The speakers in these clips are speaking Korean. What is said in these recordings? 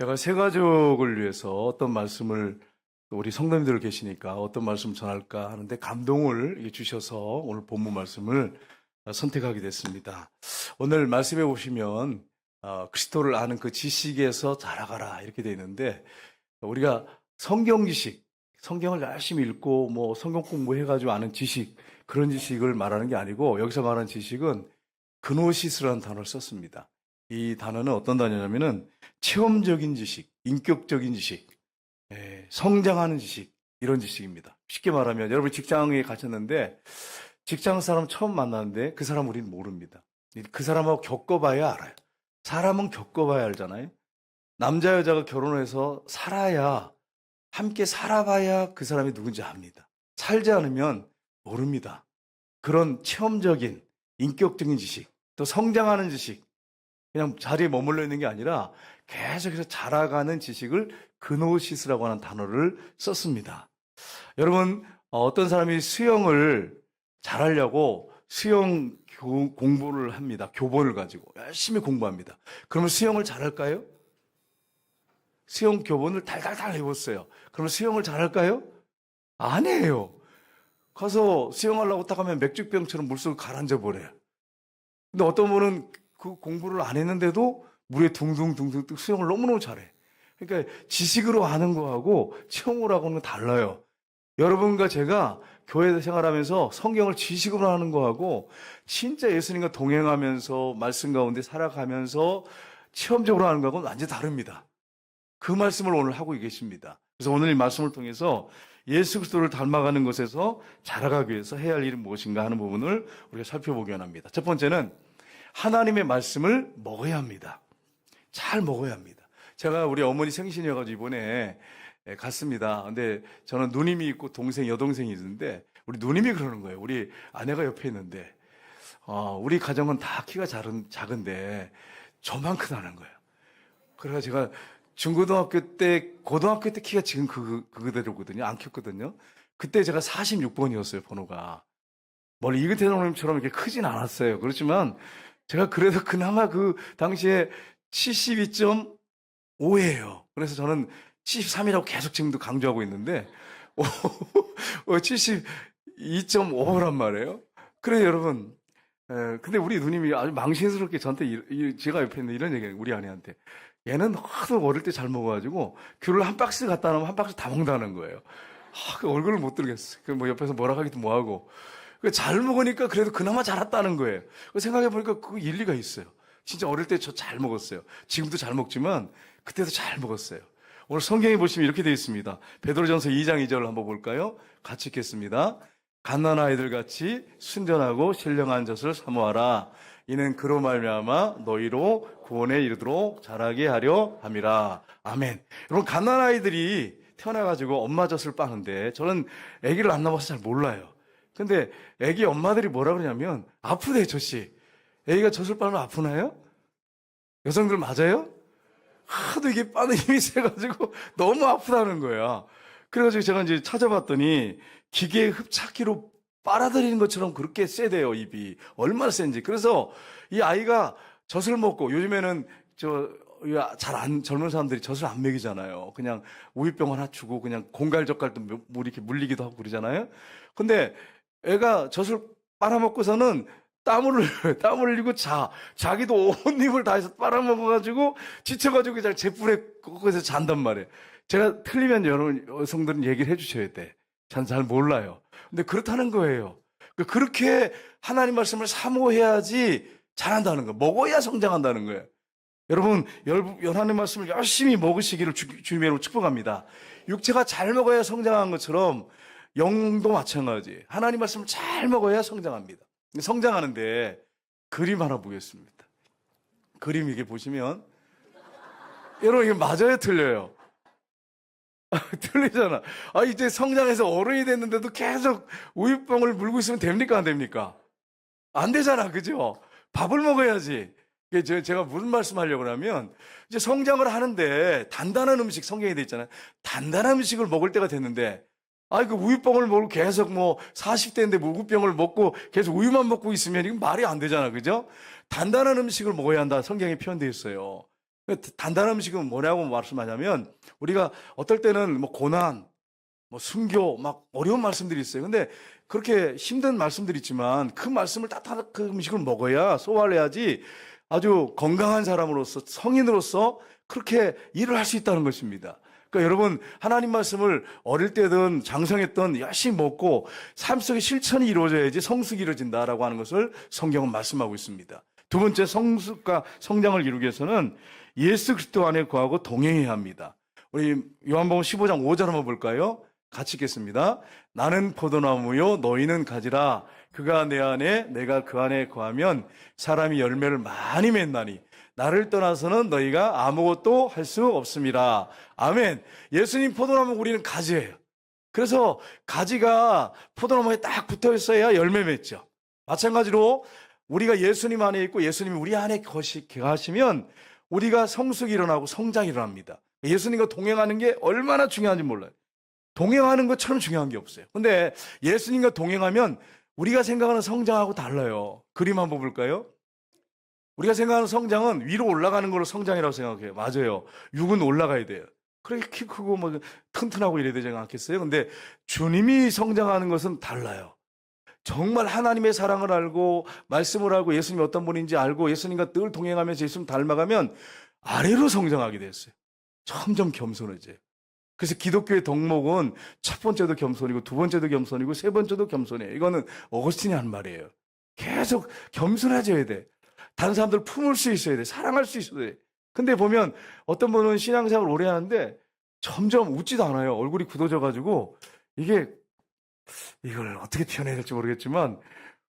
제가 새 가족을 위해서 어떤 말씀을 우리 성도님들 계시니까 어떤 말씀 전할까 하는데 감동을 주셔서 오늘 본문 말씀을 선택하게 됐습니다. 오늘 말씀해 보시면 그리스도를 아는 그 지식에서 자라가라 이렇게 되어 있는데 우리가 성경 지식, 성경을 열심히 읽고 뭐 성경 공부해가지고 아는 지식 그런 지식을 말하는 게 아니고 여기서 말하는 지식은 그노시스라는 단어를 썼습니다. 이 단어는 어떤 단어냐면은 체험적인 지식, 인격적인 지식, 성장하는 지식, 이런 지식입니다. 쉽게 말하면 여러분 직장에 가셨는데 직장 사람 처음 만났는데 그 사람 우리는 모릅니다. 그 사람하고 겪어봐야 알아요. 사람은 겪어봐야 알잖아요. 남자 여자가 결혼해서 살아야, 함께 살아봐야 그 사람이 누군지 압니다. 살지 않으면 모릅니다. 그런 체험적인 인격적인 지식, 또 성장하는 지식, 그냥 자리에 머물러 있는 게 아니라 계속해서 자라가는 지식을 그노시스라고 하는 단어를 썼습니다. 여러분, 어떤 사람이 수영을 잘하려고 수영 공부를 합니다. 교본을 가지고 열심히 공부합니다. 그러면 수영을 잘할까요? 수영 교본을 달달달 해봤어요. 그러면 수영을 잘할까요? 아니에요. 가서 수영하려고 딱 하면 맥주병처럼 물속에 가라앉아 버려요. 근데 어떤 분은 그 공부를 안 했는데도 물에 둥둥둥둥 수영을 너무너무 잘해. 그러니까 지식으로 아는 거하고 체험으로 하고는 달라요. 여러분과 제가 교회 생활하면서 성경을 지식으로 하는 거하고 진짜 예수님과 동행하면서 말씀 가운데 살아가면서 체험적으로 하는 거하고는 완전히 다릅니다. 그 말씀을 오늘 하고 계십니다. 그래서 오늘 이 말씀을 통해서 예수 그리스도를 닮아가는 것에서 자라가기 위해서 해야 할 일은 무엇인가 하는 부분을 우리가 살펴보기 원합니다. 첫 번째는 하나님의 말씀을 먹어야 합니다. 잘 먹어야 합니다. 제가 우리 어머니 생신이어가지고 이번에 갔습니다. 근데 저는 누님이 있고 여동생이 있는데 우리 누님이 그러는 거예요. 우리 아내가 옆에 있는데 우리 가정은 다 키가 작은데 저만 크다는 거예요. 그래서 제가 중고등학교 때, 고등학교 때 키가 지금 그대로거든요. 안 컸거든요. 그때 제가 46번이었어요, 번호가. 멀리 이근태 선생님처럼 이렇게 크진 않았어요. 그렇지만 제가 그래도 그나마 그 당시에 72.5예요. 그래서 저는 73이라고 계속 지금도 강조하고 있는데 72.5란 말이에요. 그래 여러분. 근데 우리 누님이 아주 망신스럽게 저한테 제가 옆에 있는 이런 얘기예요. 우리 아내한테. 얘는 하도 어릴 때 잘 먹어가지고 귤을 한 박스 갖다 놓으면 한 박스 다 먹는다는 거예요. 그 얼굴을 못 들겠어. 뭐 옆에서 뭐라 하기도 뭐하고. 잘 먹으니까 그래도 그나마 자랐다는 거예요. 생각해보니까 그 일리가 있어요. 진짜 어릴 때 저 잘 먹었어요. 지금도 잘 먹지만 그때도 잘 먹었어요. 오늘 성경에 보시면 이렇게 되어 있습니다. 베드로전서 2장 2절을 한번 볼까요? 같이 읽겠습니다. 갓난 아이들 같이 순전하고 신령한 젖을 사모하라. 이는 그로 말미암아 너희로 구원에 이르도록 자라게 하려 함이라. 아멘. 여러분 갓난 아이들이 태어나가지고 엄마 젖을 빠는데 저는 아기를 안 낳아서 잘 몰라요. 근데 아기 엄마들이 뭐라 그러냐면 아프대 젖이. 아기가 젖을 빠면 아프나요? 여성들 맞아요? 하도 이게 빠는 힘이 세가지고 너무 아프다는 거야. 그래가지고 제가 이제 찾아봤더니 기계의 흡착기로 빨아들이는 것처럼 그렇게 세대요, 입이. 얼마나 센지. 그래서 이 아이가 젖을 먹고 요즘에는 젊은 사람들이 젖을 안 먹이잖아요. 그냥 우유병 하나 주고 그냥 공갈젓갈도 물 이렇게 물리기도 하고 그러잖아요. 근데 애가 젖을 빨아먹고서는 땀을 흘리고 자기도 온 힘을 다해서 빨아먹어가지고 지쳐가지고 그냥 잿불에 거기서 잔단 말이에요. 제가 틀리면 여러분 여성들은 얘기를 해주셔야 돼. 잘 몰라요. 근데 그렇다는 거예요. 그렇게 하나님 말씀을 사모해야지 잘한다는 거예요. 먹어야 성장한다는 거예요. 여러분 하나님 말씀을 열심히 먹으시기를 주님으로 축복합니다. 육체가 잘 먹어야 성장한 것처럼 영도 마찬가지. 하나님 말씀을 잘 먹어야 성장합니다. 성장하는데 그림 하나 보겠습니다. 그림 이게 보시면 여러분 이게 맞아요 틀려요? 틀리잖아. 이제 성장해서 어른이 됐는데도 계속 우유병을 물고 있으면 됩니까 안 됩니까? 안 되잖아, 그죠? 밥을 먹어야지. 제가 무슨 말씀하려고 하면 이제 성장을 하는데 단단한 음식 성경에 돼 있잖아요. 단단한 음식을 먹을 때가 됐는데 그 우유병을 먹고 계속 40대인데 우유병을 먹고 계속 우유만 먹고 있으면 이건 말이 안 되잖아. 그죠? 단단한 음식을 먹어야 한다. 성경에 표현되어 있어요. 단단한 음식은 뭐냐고 말씀하냐면, 우리가 어떨 때는 뭐 고난, 뭐 순교, 막 어려운 말씀들이 있어요. 근데 그렇게 힘든 말씀들이 있지만 그 말씀을 따뜻한 그 음식을 먹어야 소화를 해야지 아주 건강한 사람으로서, 성인으로서 그렇게 일을 할 수 있다는 것입니다. 그러니까 여러분, 하나님 말씀을 어릴 때든 장성했던 열심히 먹고 삶 속에 실천이 이루어져야지 성숙이 이루어진다라고 하는 것을 성경은 말씀하고 있습니다. 두 번째, 성숙과 성장을 이루기 위해서는 예수 그리스도 안에 거하고 동행해야 합니다. 우리 요한복음 15장 5절 한번 볼까요? 같이 읽겠습니다. 나는 포도나무요 너희는 가지라. 그가 내 안에 내가 그 안에 거하면 사람이 열매를 많이 맺나니 나를 떠나서는 너희가 아무것도 할 수 없습니다. 아멘. 예수님 포도나무, 우리는 가지예요. 그래서 가지가 포도나무에 딱 붙어 있어야 열매 맺죠. 마찬가지로 우리가 예수님 안에 있고 예수님이 우리 안에 거하시면 우리가 성숙이 일어나고 성장이 일어납니다. 예수님과 동행하는 게 얼마나 중요한지 몰라요. 동행하는 것처럼 중요한 게 없어요. 근데 예수님과 동행하면 우리가 생각하는 성장하고 달라요. 그림 한번 볼까요? 우리가 생각하는 성장은 위로 올라가는 걸로 성장이라고 생각해요. 맞아요. 육은 올라가야 돼요. 그렇게 키 크고 뭐 튼튼하고 이래야 되지 않겠어요? 근데 주님이 성장하는 것은 달라요. 정말 하나님의 사랑을 알고 말씀을 알고 예수님이 어떤 분인지 알고 예수님과 늘 동행하면서 예수님 닮아가면 아래로 성장하게 됐어요. 점점 겸손해져요. 그래서 기독교의 덕목은 첫 번째도 겸손이고 두 번째도 겸손이고 세 번째도 겸손이에요. 이거는 어거스틴이 한 말이에요. 계속 겸손해져야 돼. 다른 사람들 품을 수 있어야 돼. 사랑할 수 있어야 돼. 근데 보면 어떤 분은 신앙생활 오래 하는데 점점 웃지도 않아요. 얼굴이 굳어져가지고 이걸 어떻게 표현해야 될지 모르겠지만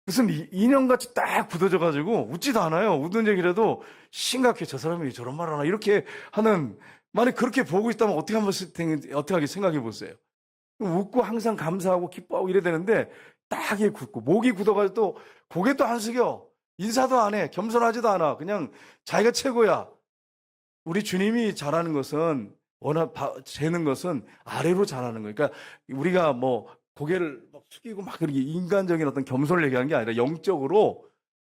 무슨 인형같이 딱 굳어져가지고 웃지도 않아요. 웃는 얘기라도 심각해. 저 사람이 저런 말을 하나 이렇게 하는, 만약 그렇게 보고 있다면 어떻게 하게 생각해 보세요. 웃고 항상 감사하고 기뻐하고 이래야 되는데 딱 굳고 목이 굳어가지고 또 고개도 안 숙여. 인사도 안 해. 겸손하지도 않아. 그냥 자기가 최고야. 우리 주님이 잘하는 것은, 재는 것은 아래로 잘하는 거예요. 그러니까 우리가 뭐 고개를 막 숙이고 막 그렇게 인간적인 어떤 겸손을 얘기하는 게 아니라 영적으로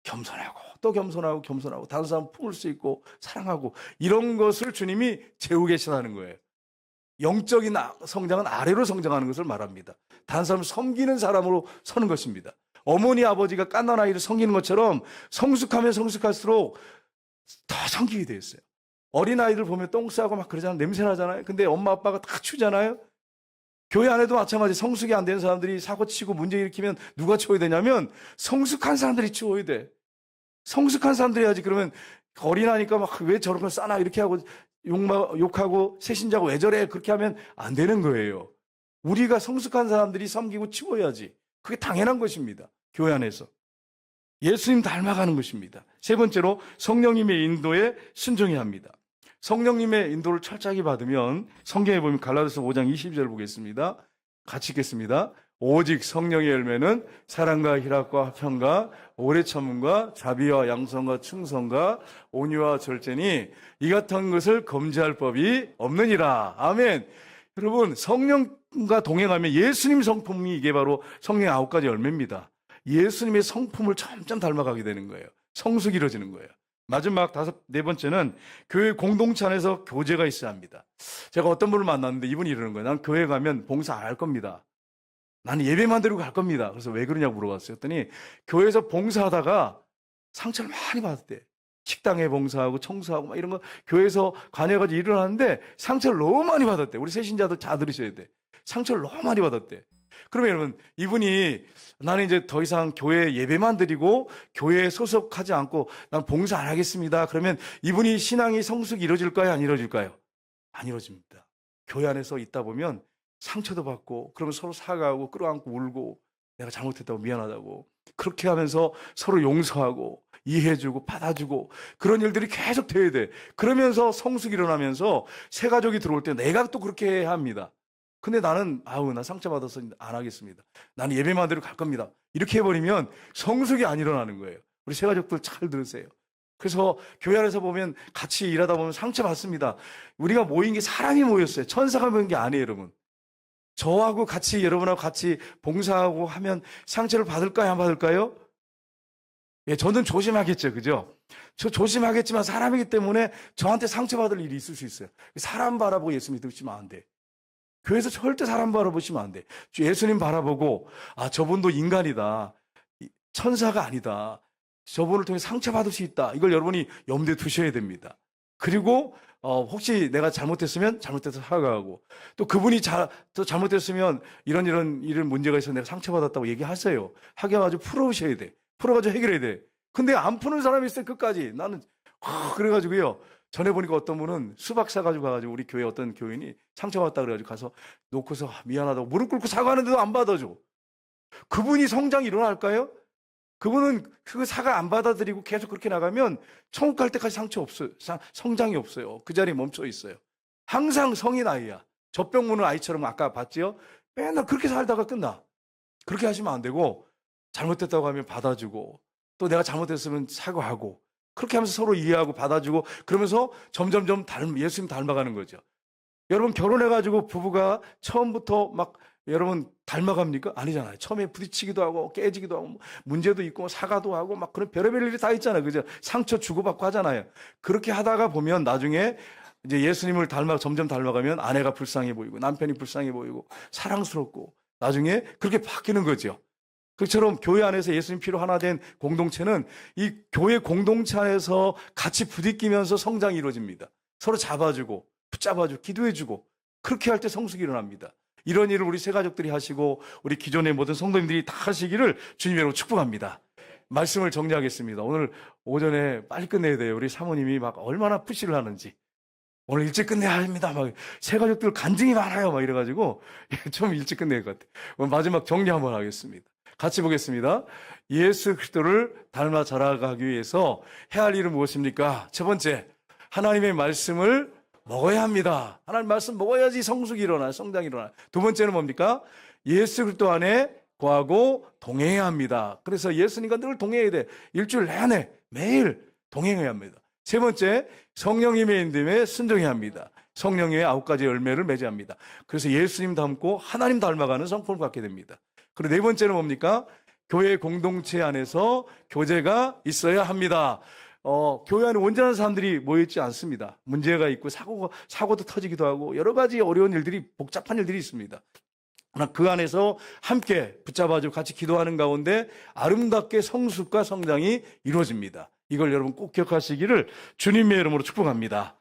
겸손하고 또 겸손하고 다른 사람 품을 수 있고 사랑하고 이런 것을 주님이 재우고 계시다는 거예요. 영적인 성장은 아래로 성장하는 것을 말합니다. 다른 사람을 섬기는 사람으로 서는 것입니다. 어머니 아버지가 갓난 아이를 섬기는 것처럼 성숙하면 성숙할수록 더 섬기게 되어 있어요. 어린아이들 보면 똥 싸고 막 그러잖아요. 냄새 나잖아요. 근데 엄마 아빠가 다 치우잖아요. 교회 안에도 마찬가지. 성숙이 안 되는 사람들이 사고 치고 문제 일으키면 누가 치워야 되냐면 성숙한 사람들이 치워야 돼. 성숙한 사람들이 해야지. 그러면 어린아이니까 막 왜 저런 걸 싸나 이렇게 하고 욕하고 새신자고 왜 저래 그렇게 하면 안 되는 거예요. 우리가 성숙한 사람들이 섬기고 치워야지. 그게 당연한 것입니다. 교회 안에서. 예수님 닮아가는 것입니다. 세 번째로 성령님의 인도에 순종해야 합니다. 성령님의 인도를 철저하게 받으면 성경에 보면 갈라디아서 5장 20절 보겠습니다. 같이 읽겠습니다. 오직 성령의 열매는 사랑과 희락과 화평과 오래 참음과 자비와 양선과 충성과 온유와 절제니 이 같은 것을 검지할 법이 없느니라. 아멘. 여러분, 성령과 동행하면 예수님 성품이 이게 바로 성령의 9가지 열매입니다. 예수님의 성품을 점점 닮아가게 되는 거예요. 성숙이 이루어지는 거예요. 마지막 네 번째는 교회 공동체 안에서 교제가 있어야 합니다. 제가 어떤 분을 만났는데 이분이 이러는 거예요. 난 교회 가면 봉사 안 할 겁니다. 나는 예배만 드리고 갈 겁니다. 그래서 왜 그러냐고 물어봤어요. 그랬더니 교회에서 봉사하다가 상처를 많이 받았대. 식당에 봉사하고 청소하고 막 이런 거 교회에서 관여해가지고 일을 하는데 상처를 너무 많이 받았대. 우리 새신자들 다 들으셔야 돼. 상처를 너무 많이 받았대. 그러면 여러분, 이분이 나는 이제 더 이상 교회 예배만 드리고 교회에 소속하지 않고 난 봉사 안 하겠습니다. 그러면 이분이 신앙이 성숙이 이루어질까요? 안 이루어질까요? 안 이루어집니다. 교회 안에서 있다 보면 상처도 받고 그러면 서로 사과하고 끌어안고 울고 내가 잘못했다고 미안하다고 그렇게 하면서 서로 용서하고 이해해주고 받아주고 그런 일들이 계속 돼야 돼. 그러면서 성숙이 일어나면서 새 가족이 들어올 때 내가 또 그렇게 해야 합니다. 근데 나는 나 상처받아서 안 하겠습니다. 나는 예배만 드리고 갈 겁니다. 이렇게 해버리면 성숙이 안 일어나는 거예요. 우리 새 가족들 잘 들으세요. 그래서 교회 안에서 보면 같이 일하다 보면 상처받습니다. 우리가 모인 게 사람이 모였어요. 천사가 모인 게 아니에요, 여러분. 저하고 같이 여러분하고 같이 봉사하고 하면 상처를 받을까요? 안 받을까요? 예, 저는 조심하겠죠. 그죠? 저 조심하겠지만 사람이기 때문에 저한테 상처받을 일이 있을 수 있어요. 사람 바라보고 예수 믿으시면 안 돼. 교회에서 절대 사람 바라보시면 안 돼. 예수님 바라보고, 아, 저분도 인간이다. 천사가 아니다. 저분을 통해 상처받을 수 있다. 이걸 여러분이 염두에 두셔야 됩니다. 그리고 혹시 내가 잘못했으면 잘못해서 사과하고, 또 그분이 또 잘못했으면 이런 문제가 있어서 내가 상처받았다고 얘기하세요. 하겨가지고 풀어오셔야 돼. 풀어가지고 해결해야 돼. 근데 안 푸는 사람이 있어요. 끝까지. 나는 그래가지고요. 전에 보니까 어떤 분은 수박 사가지고 가가지고 우리 교회 어떤 교인이 상처받았다 그래가지고 가서 놓고서 미안하다고 무릎 꿇고 사과하는데도 안 받아줘. 그분이 성장이 일어날까요? 그분은 그 사과 안 받아들이고 계속 그렇게 나가면 천국 갈 때까지 상처 없어요. 성장이 없어요. 그 자리에 멈춰 있어요. 항상 성인 아이야. 젖병 무는 아이처럼 아까 봤지요? 맨날 그렇게 살다가 끝나. 그렇게 하시면 안 되고 잘못됐다고 하면 받아주고 또 내가 잘못했으면 사과하고 그렇게 하면서 서로 이해하고 받아주고 그러면서 점점점 예수님 닮아가는 거죠. 여러분 결혼해가지고 부부가 처음부터 막 여러분 닮아갑니까? 아니잖아요. 처음에 부딪히기도 하고 깨지기도 하고 문제도 있고 사과도 하고 막 그런 별의별 일이 다 있잖아요. 그죠? 상처 주고받고 하잖아요. 그렇게 하다가 보면 나중에 이제 예수님을 점점 닮아가면 아내가 불쌍해 보이고 남편이 불쌍해 보이고 사랑스럽고 나중에 그렇게 바뀌는 거죠. 그처럼 교회 안에서 예수님 피로 하나 된 공동체는 이 교회 공동체 안에서 같이 부딪히면서 성장이 이루어집니다. 서로 잡아주고 붙잡아주고 기도해주고 그렇게 할 때 성숙이 일어납니다. 이런 일을 우리 새가족들이 하시고 우리 기존의 모든 성도님들이 다 하시기를 주님으로 축복합니다. 말씀을 정리하겠습니다. 오늘 오전에 빨리 끝내야 돼요. 우리 사모님이 막 얼마나 푸시를 하는지. 오늘 일찍 끝내야 합니다. 막 새가족들 간증이 많아요. 막 이래가지고 좀 일찍 끝낼 것 같아요. 오늘 마지막 정리 한번 하겠습니다. 같이 보겠습니다. 예수 그리스도를 닮아 자라가기 위해서 해야 할 일은 무엇입니까? 첫 번째, 하나님의 말씀을 먹어야 합니다. 하나님 말씀 먹어야지 성숙이 일어나, 성장이 일어나. 두 번째는 뭡니까? 예수 그리스도 안에 거하고 동행해야 합니다. 그래서 예수님과 늘 동행해야 돼. 일주일 내내 매일 동행해야 합니다. 세 번째, 성령님의 인도에 순종해야 합니다. 성령의 9가지 열매를 맺어야 합니다. 그래서 예수님 닮고 하나님 닮아가는 성품을 갖게 됩니다. 그리고 네 번째는 뭡니까? 교회 공동체 안에서 교제가 있어야 합니다. 교회 안에 온전한 사람들이 모여있지 않습니다. 문제가 있고 사고도 터지기도 하고 여러 가지 어려운 일들이 복잡한 일들이 있습니다. 그러나 그 안에서 함께 붙잡아주고 같이 기도하는 가운데 아름답게 성숙과 성장이 이루어집니다. 이걸 여러분 꼭 기억하시기를 주님의 이름으로 축복합니다.